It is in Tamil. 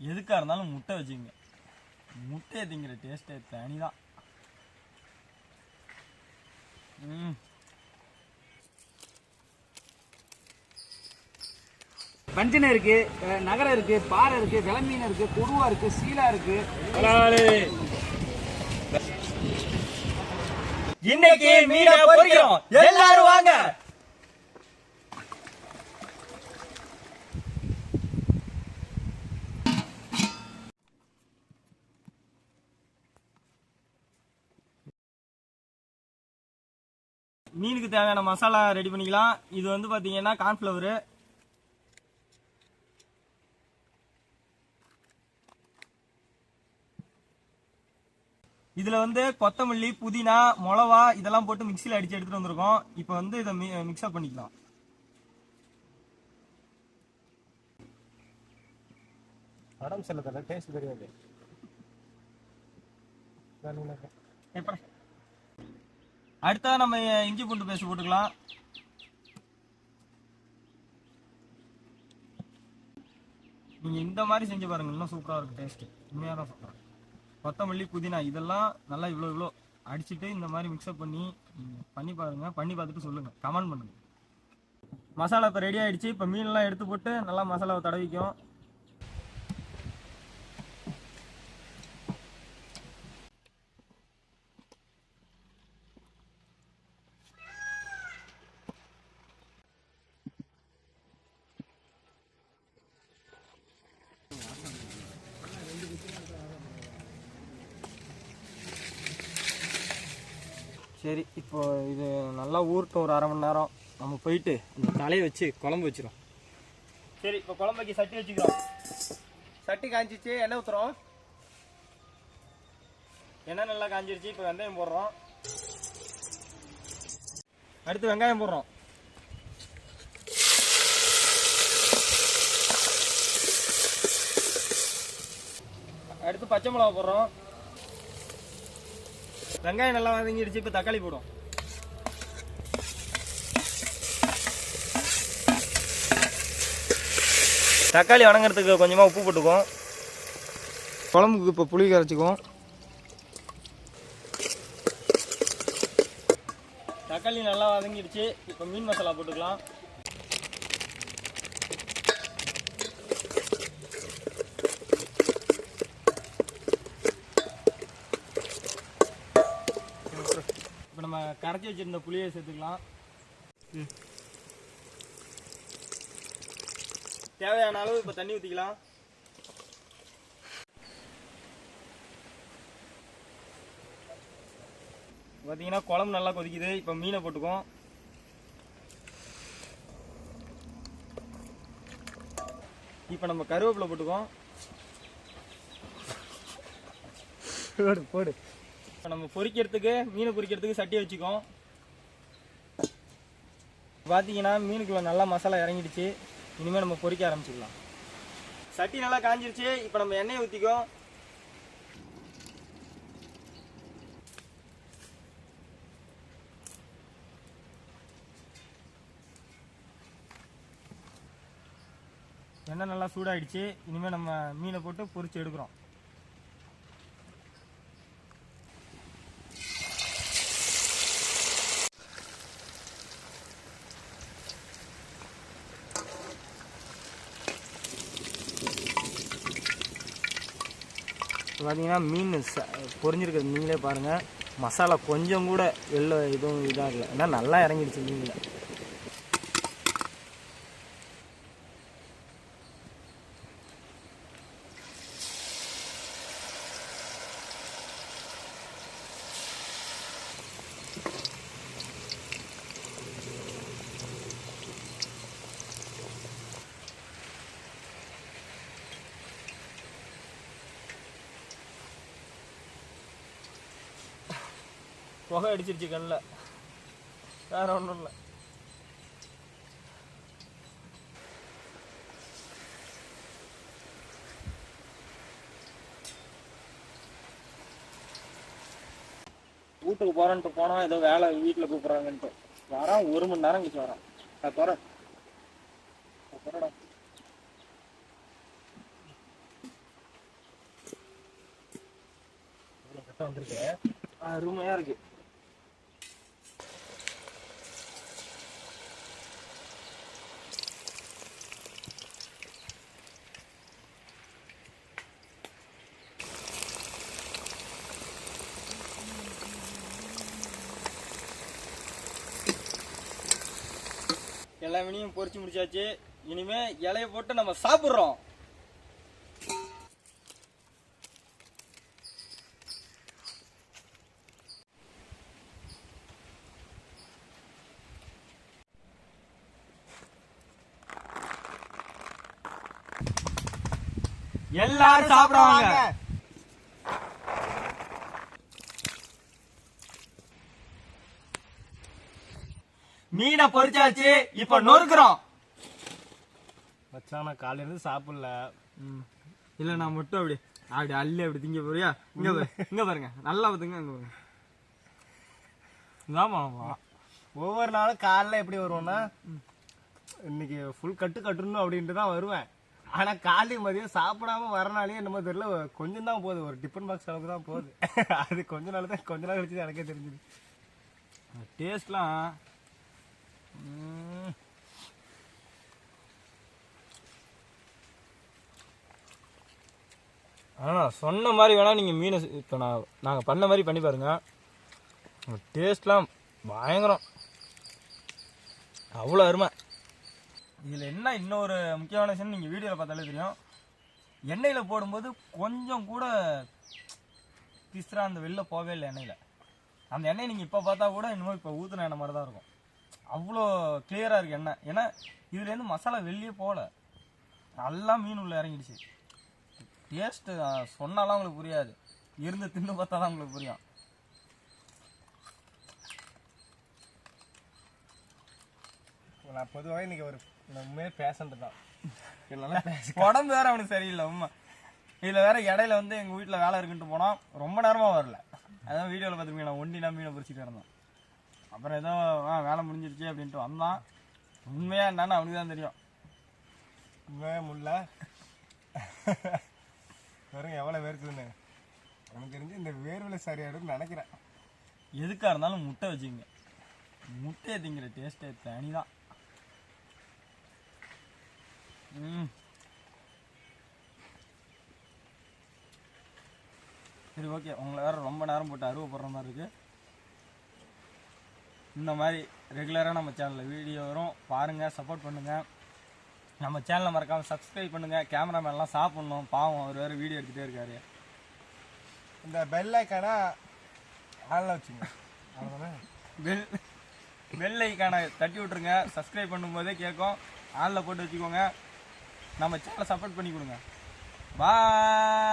எதுக்காக இருந்தாலும் முட்டை வச்சுங்க. முட்டையை திங்கிற டேஸ்ட்டே தனிதான். வஞ்சனை இருக்கு, நகரம் இருக்கு, பாறை இருக்கு, விளமீன் இருக்கு, கொடுவா இருக்கு, சீலா இருக்கு. இன்னைக்கு மீனை பொரிக்கிறோம், எல்லாரும் வாங்க. மீனுக்கு தேவையான மசாலா ரெடி பண்ணிக்கலாம். இது வந்து பாத்தீங்கன்னா கார்ன்ஃபிளவர், இதுல வந்து கொத்தமல்லி, புதினா, மிளவா இதெல்லாம் போட்டு மிக்சியில் அடிச்சு எடுத்துட்டு வந்திருக்கோம். இப்போ வந்து இதை மிக்ஸ்அப் பண்ணிக்கலாம். உடம்பு சரியில்லை, டேஸ்ட் தெரியாது. அடுத்தா நம்ம இஞ்சி பூண்டு பேஸ்ட் போட்டுக்கலாம். நீங்க இந்த மாதிரி செஞ்சு பாருங்க, இன்னும் சூப்பரா இருக்கும். டேஸ்ட் உண்மையா தான் சொல்றேன். கொத்தமல்லி, புதினா இதெல்லாம் நல்லா இவ்வளோ அடிச்சுட்டு இந்த மாதிரி மிக்ஸ்அப் பண்ணி பாருங்க. பண்ணி பார்த்துட்டு சொல்லுங்க, கமெண்ட் பண்ணுங்க. மசாலா இப்போ ரெடி ஆயிடுச்சு. இப்போ மீனெல்லாம் எடுத்து போட்டு நல்லா மசாலாவை தடவிக்கும். சரி, இப்போ இது நல்லா ஊறட்டும். ஒரு 1/2 மணி நேரம் நம்ம போயிட்டு இந்த தலையை வச்சு குழம்பு வச்சிடும். சரி, இப்போ குழம்பு வைக்க சட்டி வச்சுக்கிறோம். சட்டி காஞ்சிச்சு, எண்ணெய் ஊற்றுறோம். எண்ணெய் நல்லா காஞ்சிருச்சு. இப்போ வெந்தயம் போடுறோம். அடுத்து வெங்காயம் போடுறோம். அடுத்து பச்சை மிளகா போடுறோம். வெங்காயம் நல்லா வதங்கிடுச்சு. இப்போ தக்காளி போடும். தக்காளி வதங்கிறதுக்கு கொஞ்சமாக உப்பு போட்டுக்குவோம். குழம்புக்கு இப்போ புளி கரைச்சிக்குவோம். தக்காளி நல்லா வதங்கிடுச்சு. இப்போ மீன் மசாலா போட்டுக்கலாம். இப்போ நம்ம கரைச்சி வச்சிருந்த புளியை சேர்த்துக்கலாம். தேவையான அளவு இப்போ தண்ணி ஊற்றிக்கலாம். பார்த்தீங்கன்னா குழம்பு நல்லா கொதிக்குது. இப்போ மீனை போட்டுக்குவோம். இப்போ நம்ம கருவேப்பிலை போட்டுக்குவோம். போடு. இப்போ நம்ம பொரிக்கிறதுக்கு, மீனை பொரிக்கிறதுக்கு சட்டியை வச்சுக்கோம். பார்த்தீங்கன்னா மீனுக்குள்ள நல்லா மசாலா இறங்கிடுச்சு. இனிமேல் நம்ம பொரிக்க ஆரம்பிச்சிடலாம். சட்டி நல்லா காஞ்சிருச்சு. இப்போ நம்ம எண்ணெயை ஊற்றிக்கோம். எண்ணெய் நல்லா சூடாயிடுச்சு. இனிமேல் நம்ம மீனை போட்டு பொரிச்சு எடுக்கிறோம். பார்த்தீங்கன்னா மீன் பொரிஞ்சிருக்கிறது நீங்களே பாருங்கள். மசாலா கொஞ்சம் கூட வெளில எதுவும் இதாக இல்லை, ஏன்னா நல்லா இறங்கிடுச்சு மீனில். புகை அடிச்சிருச்சு கண்ணில், வேற ஒன்றும் இல்லை. வீட்டுக்கு போறேன்ட்டு போனோம், ஏதோ வேலை வீட்டில் கூப்பிட்றாங்கன்ட்டு வரான். 1 மணி நேரம் கழிச்சு வரான். போறடா. வந்திருக்கு. அருமையா இருக்கு. எல்லா மீனையும் பொரிச்சு முடிச்சாச்சு. இனிமே இலைய போட்டு நம்ம சாப்பிடுறோம். எல்லாரும் சாப்பிடுவாங்க. மீனை பொரிச்சாச்சு, இப்ப நொறுக்குறோம். மச்சான் நான் காலையில இருந்து சாப்பிடல. இல்ல நான் மட்டும் அப்படி அப்படி அள்ளி அப்படி திங்க போறியா? இங்க பாரு, இங்க பாருங்க, நல்லா பாத்துங்க. அங்க பாருங்க. ஆமா ஒவ்வொரு நாளும் காலைல எப்படி வருவோம்னா இன்னைக்கு ஃபுல் கட்டு கட்டணும் அப்படின்ட்டு தான் வருவேன். ஆனா காலை மதியம் சாப்பிடாம வரனாலே என்னமோ தெரியல, கொஞ்சம் தான் போகுது, ஒரு டிஃபன் பாக்ஸ் அளவுக்கு தான் போகுது. அது கொஞ்ச நாள் கழிச்சு எனக்கே தெரிஞ்சுது டேஸ்ட்லாம். ஆனா சொன்ன மாதிரி வேணா நீங்க மீனை இப்போ நாங்க பண்ண மாதிரி பண்ணி பாருங்க. டேஸ்ட்லாம் பயங்கரம், அவ்வளோ அருமை. இதில் என்ன இன்னொரு முக்கியமான விஷயம், நீங்கள் வீடியோவில் பார்த்தாலே தெரியும், எண்ணெயில் போடும்போது கொஞ்சம் கூட பிஸ்ரா அந்த வெளில போகவே இல்லை எண்ணெயில். அந்த எண்ணெய் நீங்கள் இப்போ பார்த்தா கூட இன்னும் இப்போ ஊற்றின எண்ணெய் மாதிரி தான் இருக்கும். அவ்வளோ கிளியராக இருக்குது எண்ணெய். ஏன்னா இதுலேருந்து மசாலா வெளியே போகல, நல்லா மீன் உள்ள இறங்கிடுச்சு. டேஸ்ட்டு சொன்னாலாம் உங்களுக்கு புரியாது, இருந்து தின்னு பார்த்தா தான் உங்களுக்கு புரியும். நான் பொதுவாக இன்னைக்கு ஒரு உண்மையே பேஷண்ட் தான். உடம்பு வேற அவனுக்கு சரியில்லை உண்மை. இதில் வேற இடையில வந்து எங்கள் வீட்டில் வேலை இருக்குன்ட்டு போனோம், ரொம்ப நேரமாக வரல. அதான் வீடியோவில் பார்த்துருப்பீங்க, நான் ஒண்டினா மீனை பொரிச்சிட்டு இருந்தேன். அப்புறம் ஏதோ வேலை முடிஞ்சிருச்சு அப்படின்ட்டு வந்தான். உண்மையாக என்னன்னு அவனுக்கு தான் தெரியும். உண்மையாக முடியல பாருங்க எவ்வளோ வேர்க்குதுன்னு. எனக்கு தெரிஞ்சு இந்த வேர்வில் சரியாயிடும்னு நினைக்கிறேன். எதுக்காக இருந்தாலும் முட்டை வச்சுக்கோங்க, முட்டையை திங்கிற டேஸ்ட்டே தனி தான். சரி ஓகே, உங்களை வேறு ரொம்ப நேரம் போட்டு அருவப்படுற மாதிரி இருக்குது. இந்த மாதிரி ரெகுலராக நம்ம சேனலில் வீடியோ வரும், பாருங்கள், சப்போர்ட் பண்ணுங்கள். நம்ம சேனலை மறக்காமல் சப்ஸ்கிரைப் பண்ணுங்கள். கேமராமேன்லாம் சாப்பிட்ணும், பாவம் அவர் வேறு வீடியோ எடுத்துகிட்டே இருக்காரு. இந்த பெல் ஐக்கானா ஆன்ல வச்சுங்க, பெல் ஐக்கானை தட்டி விட்ருங்க. சப்ஸ்கிரைப் பண்ணும்போதே கேட்கும், ஆனில் போட்டு வச்சுக்கோங்க. நம்ம சேனலை சப்போர்ட் பண்ணி கொடுங்க. பாய்.